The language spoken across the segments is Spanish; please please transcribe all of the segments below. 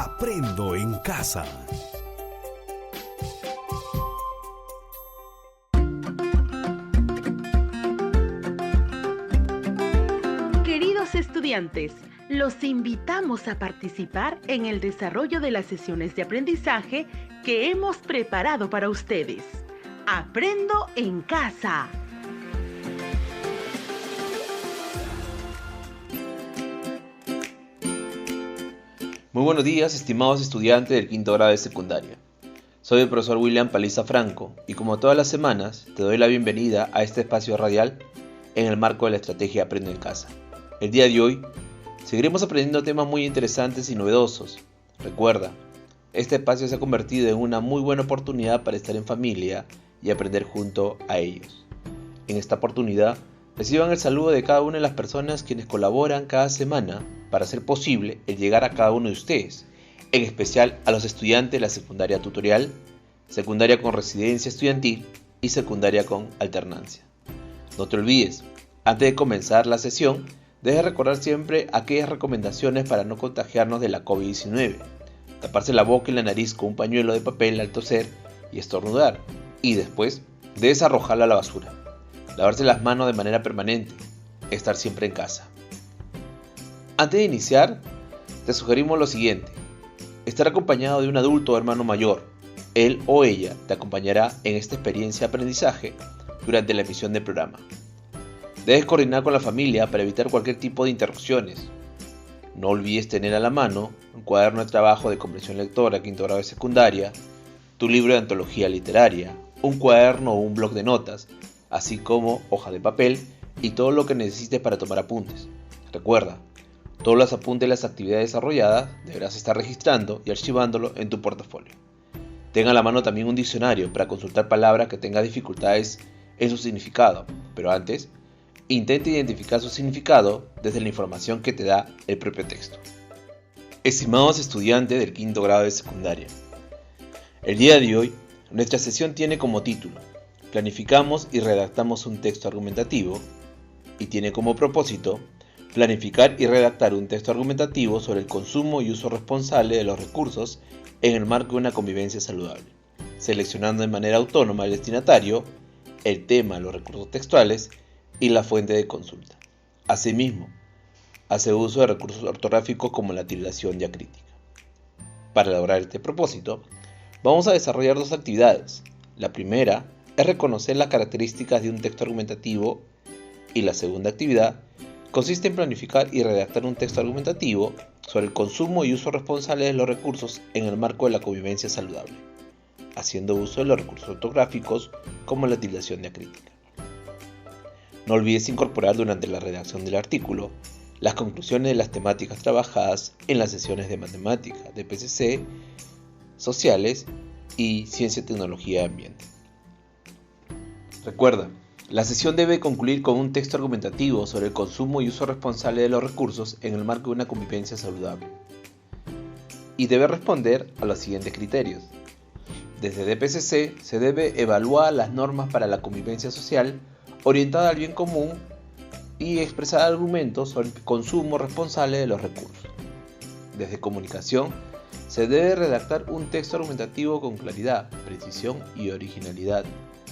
Aprendo en casa. Queridos estudiantes, los invitamos a participar en el desarrollo de las sesiones de aprendizaje que hemos preparado para ustedes. Aprendo en casa. Muy buenos días, estimados estudiantes del quinto grado de secundaria. Soy el profesor William Paliza Franco y como todas las semanas te doy la bienvenida a este espacio radial en el marco de la estrategia Aprendo en Casa. El día de hoy seguiremos aprendiendo temas muy interesantes y novedosos. Recuerda, este espacio se ha convertido en una muy buena oportunidad para estar en familia y aprender junto a ellos. En esta oportunidad, reciban el saludo de cada una de las personas quienes colaboran cada semana para hacer posible el llegar a cada uno de ustedes, en especial a los estudiantes de la secundaria tutorial, secundaria con residencia estudiantil y secundaria con alternancia. No te olvides, antes de comenzar la sesión, debes recordar siempre aquellas recomendaciones para no contagiarnos de la COVID-19. Taparse la boca y la nariz con un pañuelo de papel al toser y estornudar, y después debes arrojarla a la basura. Lavarse las manos de manera permanente, estar siempre en casa. Antes de iniciar, te sugerimos lo siguiente: estar acompañado de un adulto o hermano mayor. Él o ella te acompañará en esta experiencia de aprendizaje durante la emisión del programa. Debes coordinar con la familia para evitar cualquier tipo de interrupciones. No olvides tener a la mano un cuaderno de trabajo de comprensión lectora quinto grado de secundaria, tu libro de antología literaria, un cuaderno o un bloc de notas, así como hoja de papel y todo lo que necesites para tomar apuntes. Recuerda, todos los apuntes de las actividades desarrolladas deberás estar registrando y archivándolo en tu portafolio. Ten a la mano también un diccionario para consultar palabras que tengas dificultades en su significado, pero antes, intenta identificar su significado desde la información que te da el propio texto. Estimados estudiantes del quinto grado de secundaria, el día de hoy, nuestra sesión tiene como título Planificamos y redactamos un texto argumentativo y tiene como propósito planificar y redactar un texto argumentativo sobre el consumo y uso responsable de los recursos en el marco de una convivencia saludable, seleccionando de manera autónoma el destinatario, el tema, los recursos textuales y la fuente de consulta. Asimismo, hace uso de recursos ortográficos como la tildación diacrítica. Para lograr este propósito, vamos a desarrollar dos actividades. La primera es reconocer las características de un texto argumentativo y la segunda actividad consiste en planificar y redactar un texto argumentativo sobre el consumo y uso responsable de los recursos en el marco de la convivencia saludable, haciendo uso de los recursos ortográficos como la tildación diacrítica. No olvides incorporar durante la redacción del artículo las conclusiones de las temáticas trabajadas en las sesiones de matemática, de PCC, sociales y ciencia, tecnología y ambiente. Recuerda, la sesión debe concluir con un texto argumentativo sobre el consumo y uso responsable de los recursos en el marco de una convivencia saludable. Y debe responder a los siguientes criterios. Desde DPCC se debe evaluar las normas para la convivencia social orientada al bien común y expresar argumentos sobre el consumo responsable de los recursos. Desde comunicación se debe redactar un texto argumentativo con claridad, precisión y originalidad,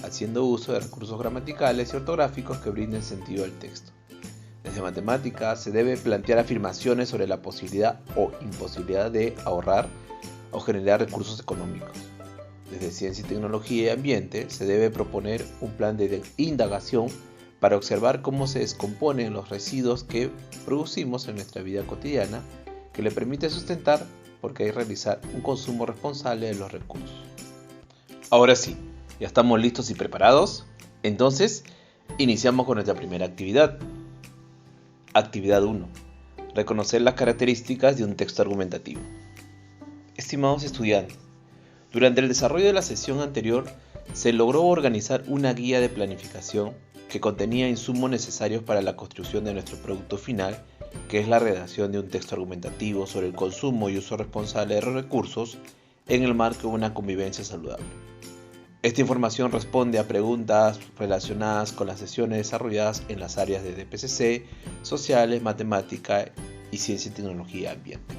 haciendo uso de recursos gramaticales y ortográficos que brinden sentido al texto. Desde matemáticas se debe plantear afirmaciones sobre la posibilidad o imposibilidad de ahorrar o generar recursos económicos. Desde ciencia y tecnología y ambiente se debe proponer un plan de indagación para observar cómo se descomponen los residuos que producimos en nuestra vida cotidiana, que le permite sustentar porque hay que realizar un consumo responsable de los recursos. Ahora sí, ¿ya estamos listos y preparados? Entonces, iniciamos con nuestra primera actividad. Actividad 1. Reconocer las características de un texto argumentativo. Estimados estudiantes, durante el desarrollo de la sesión anterior se logró organizar una guía de planificación que contenía insumos necesarios para la construcción de nuestro producto final, que es la redacción de un texto argumentativo sobre el consumo y uso responsable de los recursos en el marco de una convivencia saludable. Esta información responde a preguntas relacionadas con las sesiones desarrolladas en las áreas de DPCC, sociales, matemática y ciencia y tecnología y ambiente.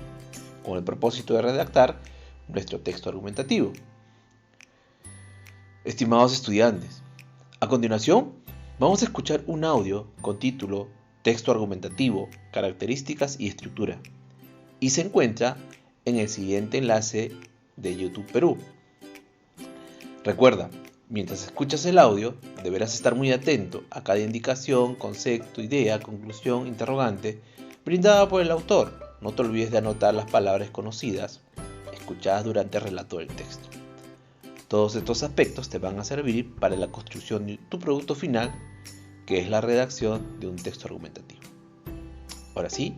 con el propósito de redactar nuestro texto argumentativo. Estimados estudiantes, a continuación vamos a escuchar un audio con título Texto argumentativo, características y estructura, y se encuentra en el siguiente enlace de YouTube Perú. Recuerda, mientras escuchas el audio, deberás estar muy atento a cada indicación, concepto, idea, conclusión, interrogante, brindada por el autor. No te olvides de anotar las palabras conocidas, escuchadas durante el relato del texto. Todos estos aspectos te van a servir para la construcción de tu producto final, que es la redacción de un texto argumentativo. Ahora sí,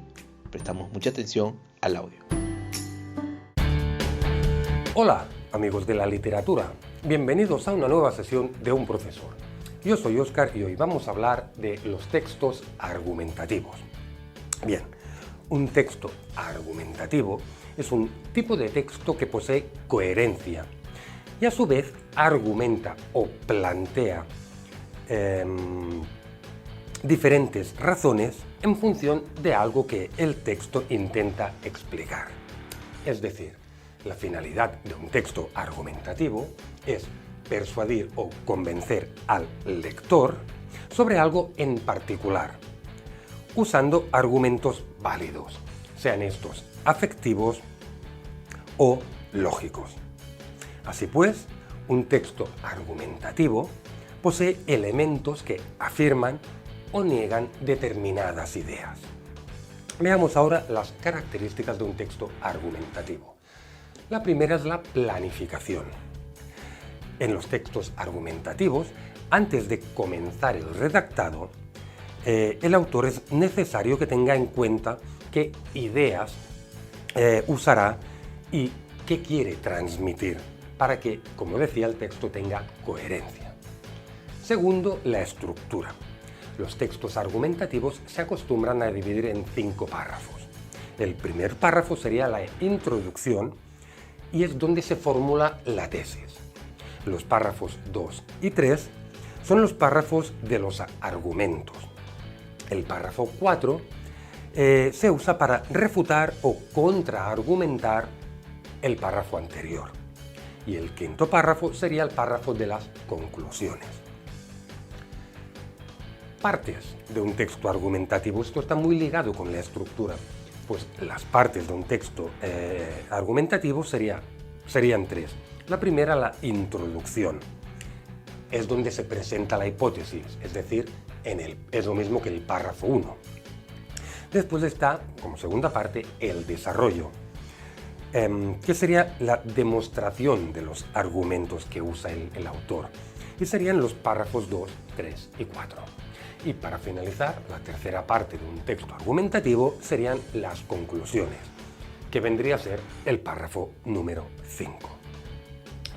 prestamos mucha atención al audio. Hola, amigos de la literatura. Bienvenidos a una nueva sesión de Un Profesor. Yo soy Óscar y hoy vamos a hablar de los textos argumentativos. Bien, un texto argumentativo es un tipo de texto que posee coherencia y a su vez argumenta o plantea diferentes razones en función de algo que el texto intenta explicar. Es decir, la finalidad de un texto argumentativo es persuadir o convencer al lector sobre algo en particular, usando argumentos válidos, sean estos afectivos o lógicos. Así pues, un texto argumentativo posee elementos que afirman o niegan determinadas ideas. Veamos ahora las características de un texto argumentativo. La primera es la planificación. En los textos argumentativos, antes de comenzar el redactado, el autor es necesario que tenga en cuenta qué ideas usará y qué quiere transmitir, para que, como decía, el texto tenga coherencia. Segundo, la estructura. Los textos argumentativos se acostumbran a dividir en 5 párrafos. El primer párrafo sería la introducción y es donde se formula la tesis. Los párrafos 2 y 3 son los párrafos de los argumentos. El párrafo 4 se usa para refutar o contraargumentar el párrafo anterior. Y el quinto párrafo sería el párrafo de las conclusiones. Partes de un texto argumentativo. Esto está muy ligado con la estructura. Pues las partes de un texto argumentativo serían 3. La primera, la introducción. Es donde se presenta la hipótesis, es decir, es lo mismo que el párrafo 1. Después está, como segunda parte, el desarrollo, que sería la demostración de los argumentos que usa el autor. Y serían los párrafos 2, 3 y 4. Y para finalizar, la tercera parte de un texto argumentativo serían las conclusiones, que vendría a ser el párrafo número 5.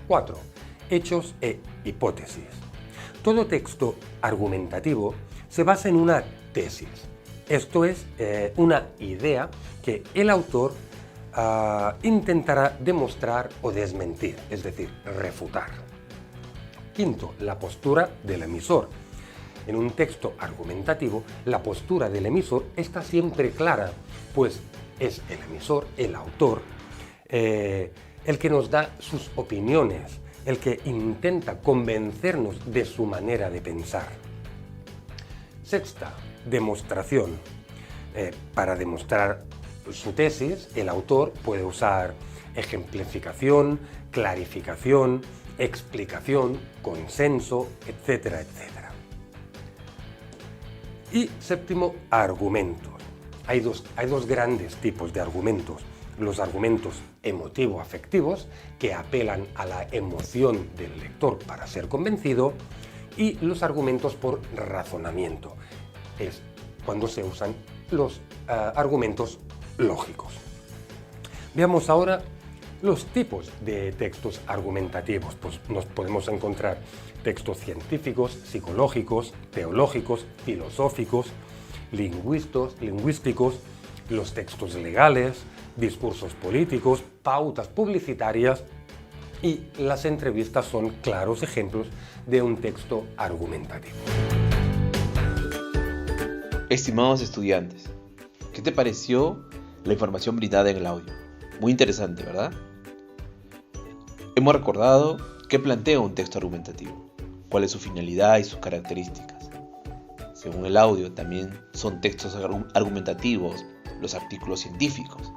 4. Hechos e hipótesis. Todo texto argumentativo se basa en una tesis. Esto es una idea que el autor intentará demostrar o desmentir, es decir, refutar. 5. La postura del emisor. En un texto argumentativo, la postura del emisor está siempre clara, pues es el emisor, el autor, el que nos da sus opiniones, el que intenta convencernos de su manera de pensar. 6. Demostración. Para demostrar su tesis, el autor puede usar ejemplificación, clarificación, explicación, consenso, etcétera, etcétera. Y 7, argumentos. Hay dos grandes tipos de argumentos. Los argumentos emotivo-afectivos, que apelan a la emoción del lector para ser convencido, y los argumentos por razonamiento. Es cuando se usan los argumentos lógicos. Veamos ahora los tipos de textos argumentativos. Pues nos podemos encontrar textos científicos, psicológicos, teológicos, filosóficos, lingüísticos, los textos legales, discursos políticos, pautas publicitarias, y las entrevistas son claros ejemplos de un texto argumentativo. Estimados estudiantes, ¿qué te pareció la información brindada en el audio? Muy interesante, ¿verdad? Hemos recordado qué plantea un texto argumentativo, cuál es su finalidad y sus características. Según el audio, también son textos argumentativos los artículos científicos,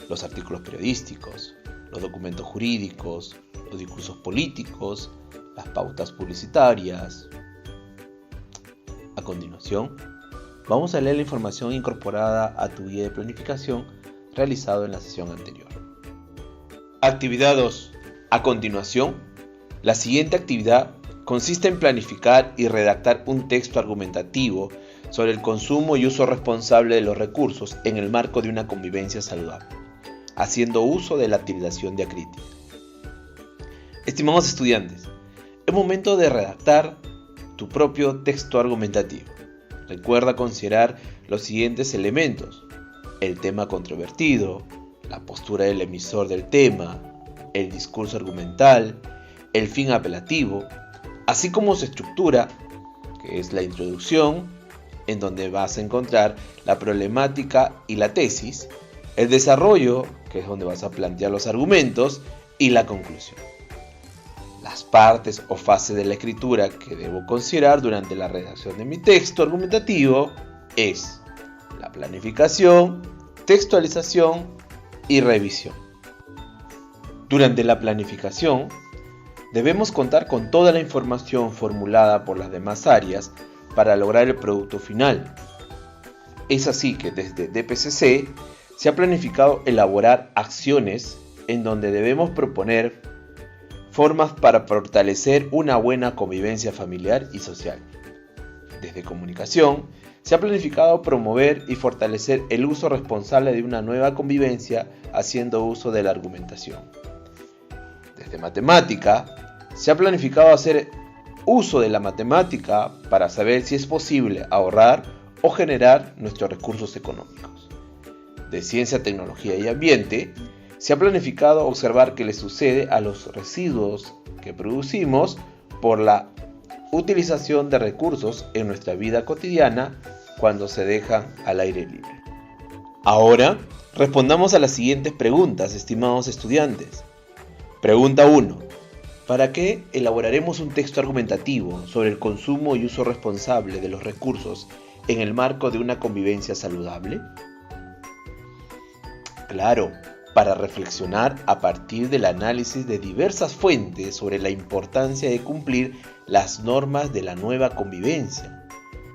los artículos periodísticos, los documentos jurídicos, los discursos políticos, las pautas publicitarias. A continuación, vamos a leer la información incorporada a tu guía de planificación realizado en la sesión anterior. Actividad 2. A continuación, la siguiente actividad consiste en planificar y redactar un texto argumentativo sobre el consumo y uso responsable de los recursos en el marco de una convivencia saludable, haciendo uso de la utilización diacrítica. Estimados estudiantes, es momento de redactar tu propio texto argumentativo. Recuerda considerar los siguientes elementos: el tema controvertido, la postura del emisor del tema, el discurso argumental, el fin apelativo, así como su estructura, que es la introducción, en donde vas a encontrar la problemática y la tesis, el desarrollo, que es donde vas a plantear los argumentos, y la conclusión. Las partes o fases de la escritura que debo considerar durante la redacción de mi texto argumentativo es la planificación, textualización y revisión. Durante la planificación, debemos contar con toda la información formulada por las demás áreas para lograr el producto final. Es así que desde DPCC se ha planificado elaborar acciones en donde debemos proponer formas para fortalecer una buena convivencia familiar y social. Desde comunicación se ha planificado promover y fortalecer el uso responsable de una nueva convivencia haciendo uso de la argumentación. Desde matemática se ha planificado hacer uso de la matemática para saber si es posible ahorrar o generar nuestros recursos económicos. De ciencia, tecnología y ambiente, se ha planificado observar qué le sucede a los residuos que producimos por la utilización de recursos en nuestra vida cotidiana cuando se dejan al aire libre. Ahora, respondamos a las siguientes preguntas, estimados estudiantes. Pregunta 1. ¿Para qué elaboraremos un texto argumentativo sobre el consumo y uso responsable de los recursos en el marco de una convivencia saludable? Claro, para reflexionar a partir del análisis de diversas fuentes sobre la importancia de cumplir las normas de la nueva convivencia,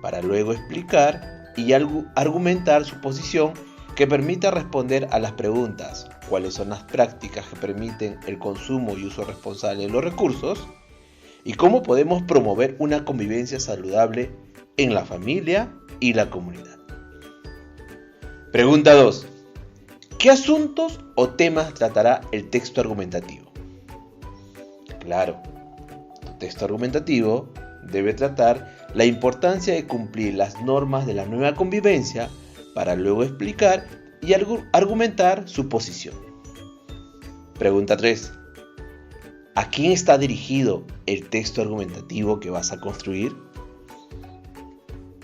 para luego explicar y argumentar su posición que permita responder a las preguntas: ¿cuáles son las prácticas que permiten el consumo y uso responsable de los recursos? ¿Y cómo podemos promover una convivencia saludable en la familia y la comunidad? Pregunta 2. ¿Qué asuntos o temas tratará el texto argumentativo? Claro, tu texto argumentativo debe tratar la importancia de cumplir las normas de la nueva convivencia para luego explicar y argumentar su posición. Pregunta 3. ¿A quién está dirigido el texto argumentativo que vas a construir?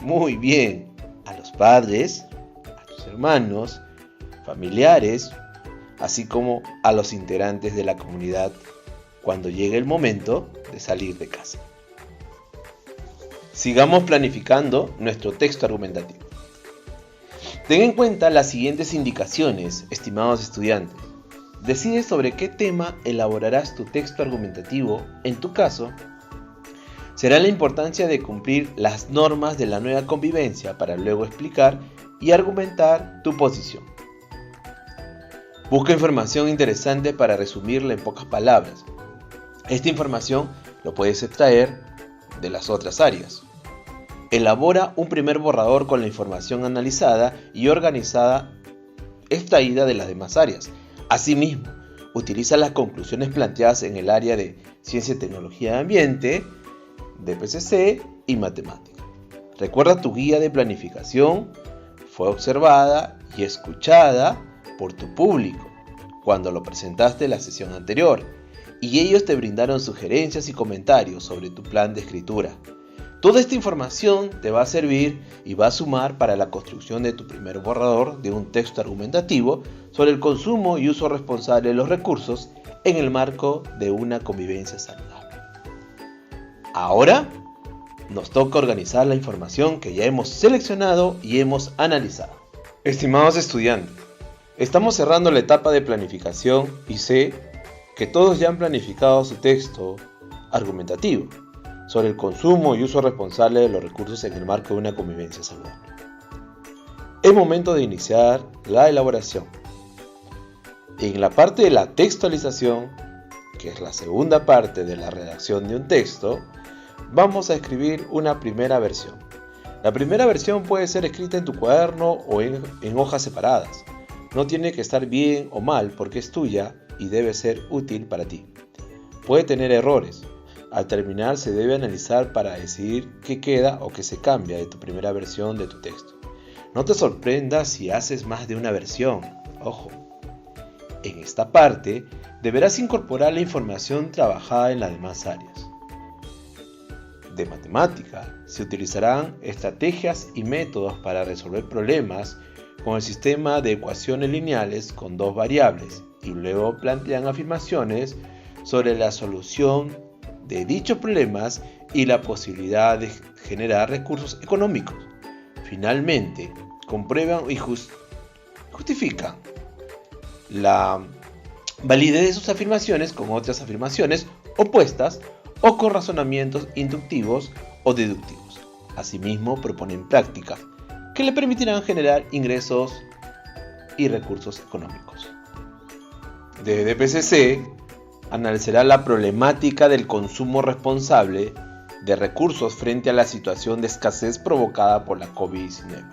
Muy bien, a los padres, a tus hermanos, familiares, así como a los integrantes de la comunidad cuando llegue el momento de salir de casa. Sigamos planificando nuestro texto argumentativo. Ten en cuenta las siguientes indicaciones, estimados estudiantes. Decide sobre qué tema elaborarás tu texto argumentativo. En tu caso, será la importancia de cumplir las normas de la nueva convivencia para luego explicar y argumentar tu posición. Busca información interesante para resumirla en pocas palabras. Esta información lo puedes extraer de las otras áreas. Elabora un primer borrador con la información analizada y organizada extraída de las demás áreas. Asimismo, utiliza las conclusiones planteadas en el área de Ciencia, Tecnología y Ambiente, DPCC y Matemática. Recuerda, tu guía de planificación fue observada y escuchada por tu público cuando lo presentaste en la sesión anterior, y ellos te brindaron sugerencias y comentarios sobre tu plan de escritura. Toda esta información te va a servir y va a sumar para la construcción de tu primer borrador de un texto argumentativo sobre el consumo y uso responsable de los recursos en el marco de una convivencia saludable. Ahora nos toca organizar la información que ya hemos seleccionado y hemos analizado. Estimados estudiantes, estamos cerrando la etapa de planificación y sé que todos ya han planificado su texto argumentativo sobre el consumo y uso responsable de los recursos en el marco de una convivencia saludable. Es momento de iniciar la elaboración. En la parte de la textualización, que es la segunda parte de la redacción de un texto, vamos a escribir una primera versión. La primera versión puede ser escrita en tu cuaderno o en hojas separadas. No tiene que estar bien o mal porque es tuya y debe ser útil para ti. Puede tener errores. Al terminar se debe analizar para decidir qué queda o qué se cambia de tu primera versión de tu texto. No te sorprendas si haces más de una versión. Ojo. En esta parte deberás incorporar la información trabajada en las demás áreas. De matemática se utilizarán estrategias y métodos para resolver problemas con el sistema de ecuaciones lineales con dos variables y luego plantean afirmaciones sobre la solución de dichos problemas y la posibilidad de generar recursos económicos. Finalmente, comprueban y justifican la validez de sus afirmaciones con otras afirmaciones opuestas o con razonamientos inductivos o deductivos. Asimismo, proponen prácticas que le permitirán generar ingresos y recursos económicos. Desde PCC analizará la problemática del consumo responsable de recursos frente a la situación de escasez provocada por la COVID-19,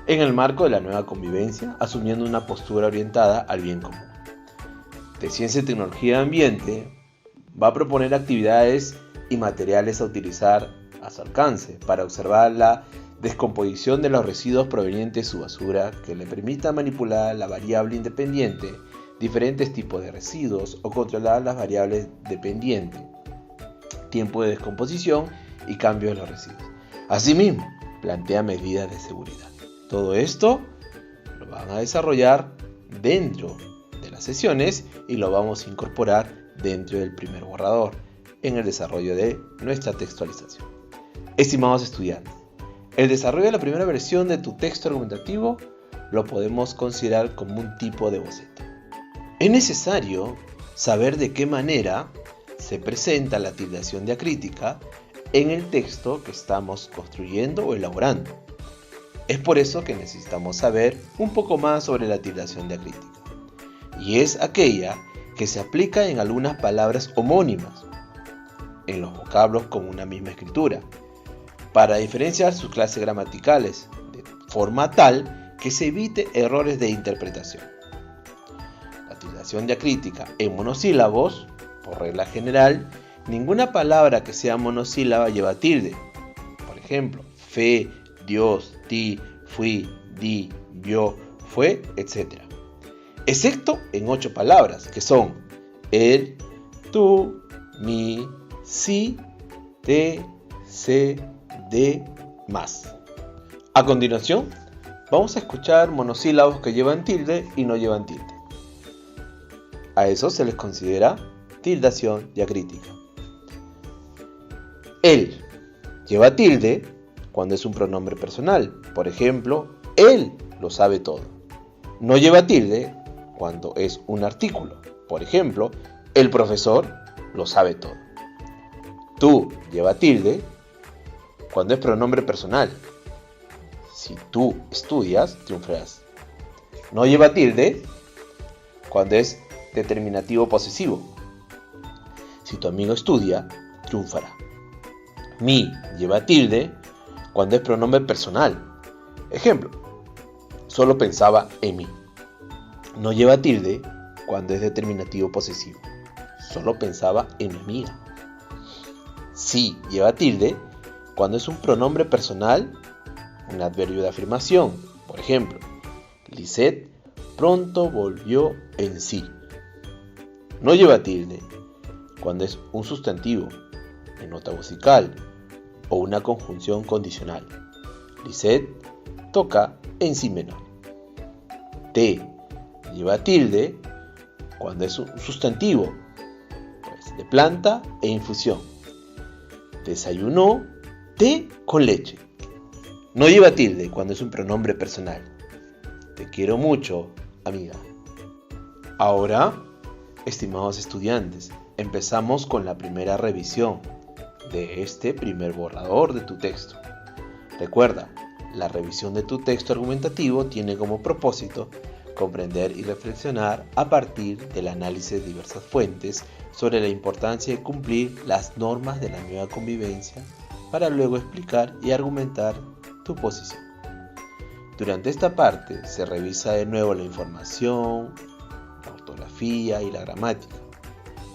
en el marco de la nueva convivencia, asumiendo una postura orientada al bien común. De Ciencia, Tecnología y Ambiente va a proponer actividades y materiales a utilizar a su alcance para observar la descomposición de los residuos provenientes de su basura que le permita manipular la variable independiente, diferentes tipos de residuos o controlar las variables dependientes, tiempo de descomposición y cambio de los residuos. Asimismo, plantea medidas de seguridad. Todo esto lo van a desarrollar dentro de las sesiones y lo vamos a incorporar dentro del primer borrador en el desarrollo de nuestra textualización. Estimados estudiantes, el desarrollo de la primera versión de tu texto argumentativo lo podemos considerar como un tipo de boceto. Es necesario saber de qué manera se presenta la tildación diacrítica en el texto que estamos construyendo o elaborando. Es por eso que necesitamos saber un poco más sobre la tildación diacrítica. Y es aquella que se aplica en algunas palabras homónimas, en los vocablos con una misma escritura, para diferenciar sus clases gramaticales, de forma tal que se evite errores de interpretación. La tildación diacrítica en monosílabos, por regla general, ninguna palabra que sea monosílaba lleva tilde. Por ejemplo, fe, Dios, ti, fui, di, vio, fue, etc. Excepto en 8 palabras, que son él, tú, mi, sí, te, se, de, más. A continuación, vamos a escuchar monosílabos que llevan tilde y no llevan tilde. A eso se les considera tildación diacrítica. Él lleva tilde cuando es un pronombre personal. Por ejemplo, él lo sabe todo. No lleva tilde cuando es un artículo. Por ejemplo, el profesor lo sabe todo. Tú lleva tilde cuando es pronombre personal. Si tú estudias, triunfarás. No lleva tilde cuando es determinativo posesivo. Si tu amigo estudia, triunfará. Mi lleva tilde cuando es pronombre personal. Ejemplo, solo pensaba en mí. No lleva tilde cuando es determinativo posesivo. Solo pensaba en mi amiga. Sí lleva tilde cuando es un pronombre personal, un adverbio de afirmación. Por ejemplo, Lisette pronto volvió en sí. No lleva tilde cuando es un sustantivo, en nota musical. o una conjunción condicional. Lisette toca en si menor. Té lleva tilde cuando es un sustantivo, pues, de planta e infusión. Desayunó té con leche. No lleva tilde cuando es un pronombre personal. Te quiero mucho, amiga. Ahora, estimados estudiantes, empezamos con la primera revisión de este primer borrador de tu texto. Recuerda, la revisión de tu texto argumentativo tiene como propósito comprender y reflexionar a partir del análisis de diversas fuentes sobre la importancia de cumplir las normas de la nueva convivencia para luego explicar y argumentar tu posición. Durante esta parte se revisa de nuevo la información, la ortografía y la gramática.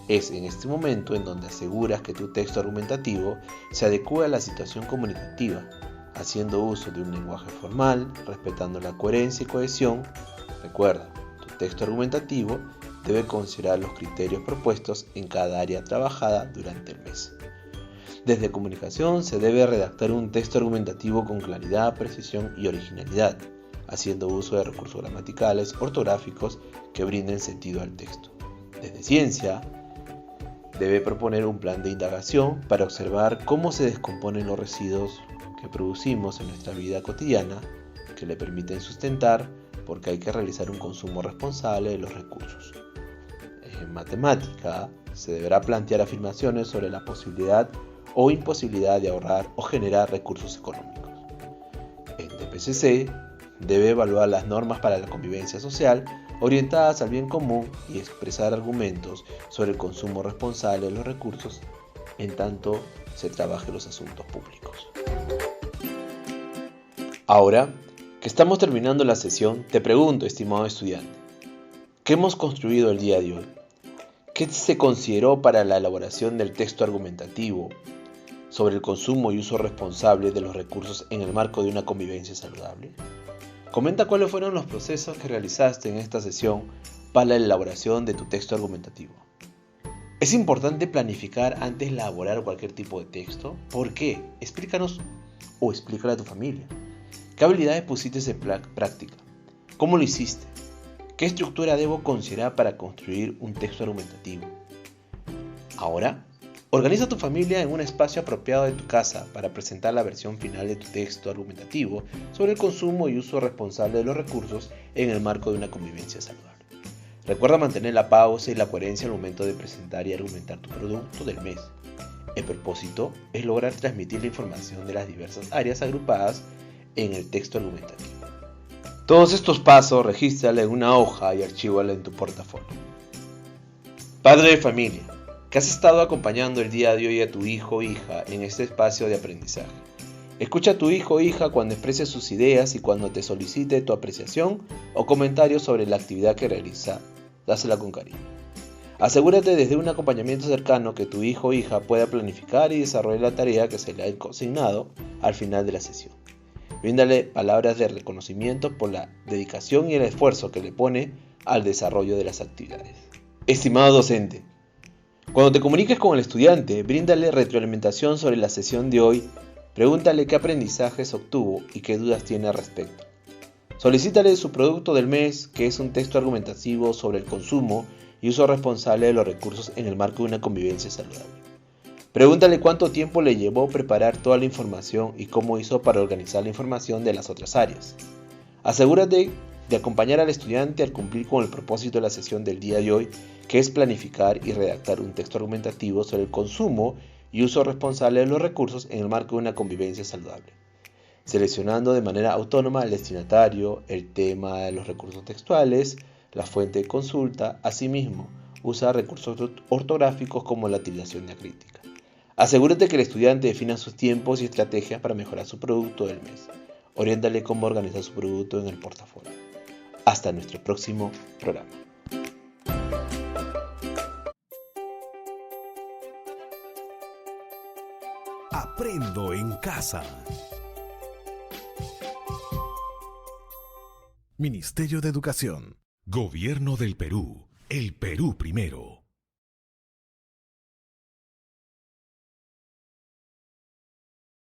Es en este momento en donde aseguras que tu texto argumentativo se adecue a la situación comunicativa, haciendo uso de un lenguaje formal, respetando la coherencia y cohesión. Recuerda, tu texto argumentativo debe considerar los criterios propuestos en cada área trabajada durante el mes. Desde comunicación se debe redactar un texto argumentativo con claridad, precisión y originalidad, haciendo uso de recursos gramaticales, ortográficos que brinden sentido al texto. Desde ciencia, debe proponer un plan de indagación para observar cómo se descomponen los residuos que producimos en nuestra vida cotidiana, que le permiten sustentar, porque hay que realizar un consumo responsable de los recursos. En matemática, se deberá plantear afirmaciones sobre la posibilidad o imposibilidad de ahorrar o generar recursos económicos. En DPCC, debe evaluar las normas para la convivencia social orientadas al bien común y expresar argumentos sobre el consumo responsable de los recursos en tanto se trabaje los asuntos públicos. Ahora que estamos terminando la sesión, te pregunto, estimado estudiante, ¿qué hemos construido el día de hoy? ¿Qué se consideró para la elaboración del texto argumentativo sobre el consumo y uso responsable de los recursos en el marco de una convivencia saludable? Comenta cuáles fueron los procesos que realizaste en esta sesión para la elaboración de tu texto argumentativo. ¿Es importante planificar antes de elaborar cualquier tipo de texto? ¿Por qué? Explícanos o explícale a tu familia. ¿Qué habilidades pusiste en práctica? ¿Cómo lo hiciste? ¿Qué estructura debo considerar para construir un texto argumentativo? Ahora, organiza a tu familia en un espacio apropiado de tu casa para presentar la versión final de tu texto argumentativo sobre el consumo y uso responsable de los recursos en el marco de una convivencia saludable. Recuerda mantener la pausa y la coherencia al momento de presentar y argumentar tu producto del mes. El propósito es lograr transmitir la información de las diversas áreas agrupadas en el texto argumentativo. Todos estos pasos regístrala en una hoja y archívala en tu portafolio. Padre de familia, que has estado acompañando el día de hoy a tu hijo o hija en este espacio de aprendizaje. Escucha a tu hijo o hija cuando exprese sus ideas y cuando te solicite tu apreciación o comentario sobre la actividad que realiza. Dásela con cariño. Asegúrate desde un acompañamiento cercano que tu hijo o hija pueda planificar y desarrollar la tarea que se le ha consignado al final de la sesión. Bríndale palabras de reconocimiento por la dedicación y el esfuerzo que le pone al desarrollo de las actividades. Estimado docente, cuando te comuniques con el estudiante, bríndale retroalimentación sobre la sesión de hoy, pregúntale qué aprendizajes obtuvo y qué dudas tiene al respecto. Solicítale su producto del mes, que es un texto argumentativo sobre el consumo y uso responsable de los recursos en el marco de una convivencia saludable. Pregúntale cuánto tiempo le llevó preparar toda la información y cómo hizo para organizar la información de las otras áreas. Asegúrate de acompañar al estudiante al cumplir con el propósito de la sesión del día de hoy, que es planificar y redactar un texto argumentativo sobre el consumo y uso responsable de los recursos en el marco de una convivencia saludable, seleccionando de manera autónoma el destinatario, el tema de los recursos textuales, la fuente de consulta. Asimismo, usa recursos ortográficos como la tildación diacrítica. Asegúrate que el estudiante defina sus tiempos y estrategias para mejorar su producto del mes. Oriéntale cómo organizar su producto en el portafolio. Hasta nuestro próximo programa. Aprendo en casa. Ministerio de Educación. Gobierno del Perú. El Perú primero.